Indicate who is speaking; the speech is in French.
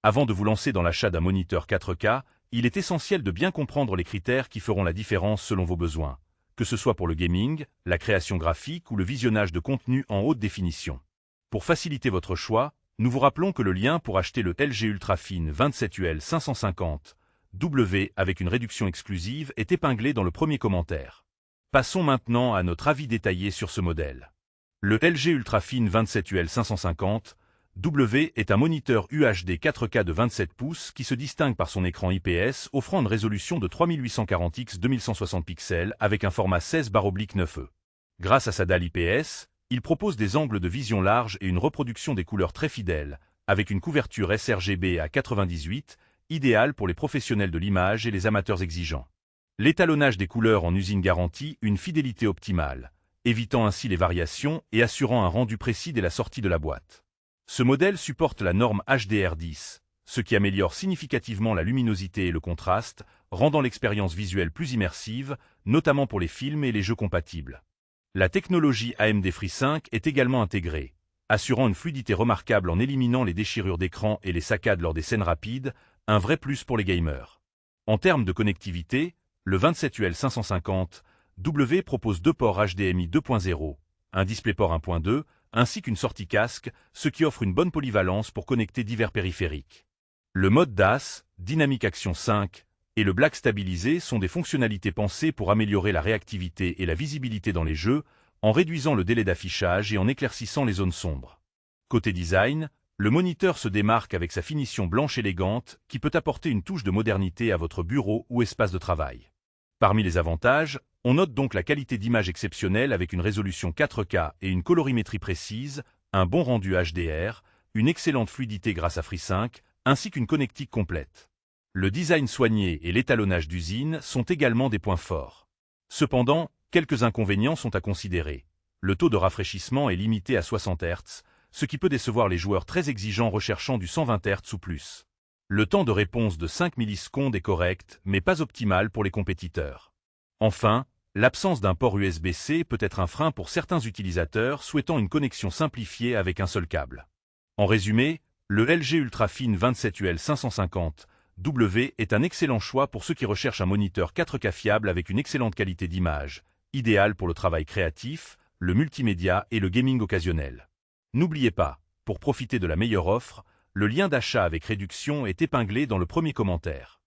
Speaker 1: Avant de vous lancer dans l'achat d'un moniteur 4K, il est essentiel de bien comprendre les critères qui feront la différence selon vos besoins, que ce soit pour le gaming, la création graphique ou le visionnage de contenu en haute définition. Pour faciliter votre choix, nous vous rappelons que le lien pour acheter le LG Ultrafine 27UL 550W avec une réduction exclusive est épinglé dans le premier commentaire. Passons maintenant à notre avis détaillé sur ce modèle. Le LG Ultrafine 27UL 550W est un moniteur UHD 4K de 27 pouces qui se distingue par son écran IPS offrant une résolution de 3840x 2160 pixels avec un format 16/9e. Grâce à sa dalle IPS, il propose des angles de vision larges et une reproduction des couleurs très fidèles, avec une couverture sRGB à 98, idéale pour les professionnels de l'image et les amateurs exigeants. L'étalonnage des couleurs en usine garantit une fidélité optimale, évitant ainsi les variations et assurant un rendu précis dès la sortie de la boîte. Ce modèle supporte la norme HDR10, ce qui améliore significativement la luminosité et le contraste, rendant l'expérience visuelle plus immersive, notamment pour les films et les jeux compatibles. La technologie AMD FreeSync est également intégrée, assurant une fluidité remarquable en éliminant les déchirures d'écran et les saccades lors des scènes rapides, un vrai plus pour les gamers. En termes de connectivité, le 27UL 550W propose deux ports HDMI 2.0, un DisplayPort 1.2, ainsi qu'une sortie casque, ce qui offre une bonne polyvalence pour connecter divers périphériques. Le mode DAS, Dynamic Action 5, et le Black Stabilisé sont des fonctionnalités pensées pour améliorer la réactivité et la visibilité dans les jeux, en réduisant le délai d'affichage et en éclaircissant les zones sombres. Côté design, le moniteur se démarque avec sa finition blanche élégante qui peut apporter une touche de modernité à votre bureau ou espace de travail. Parmi les avantages, on note donc la qualité d'image exceptionnelle avec une résolution 4K et une colorimétrie précise, un bon rendu HDR, une excellente fluidité grâce à FreeSync, ainsi qu'une connectique complète. Le design soigné et l'étalonnage d'usine sont également des points forts. Cependant, quelques inconvénients sont à considérer. Le taux de rafraîchissement est limité à 60 Hz, ce qui peut décevoir les joueurs très exigeants recherchant du 120 Hz ou plus. Le temps de réponse de 5 millisecondes est correct, mais pas optimal pour les compétiteurs. Enfin, l'absence d'un port USB-C peut être un frein pour certains utilisateurs souhaitant une connexion simplifiée avec un seul câble. En résumé, le LG Ultrafine 27UL 550W est un excellent choix pour ceux qui recherchent un moniteur 4K fiable avec une excellente qualité d'image, idéal pour le travail créatif, le multimédia et le gaming occasionnel. N'oubliez pas, pour profiter de la meilleure offre, le lien d'achat avec réduction est épinglé dans le premier commentaire.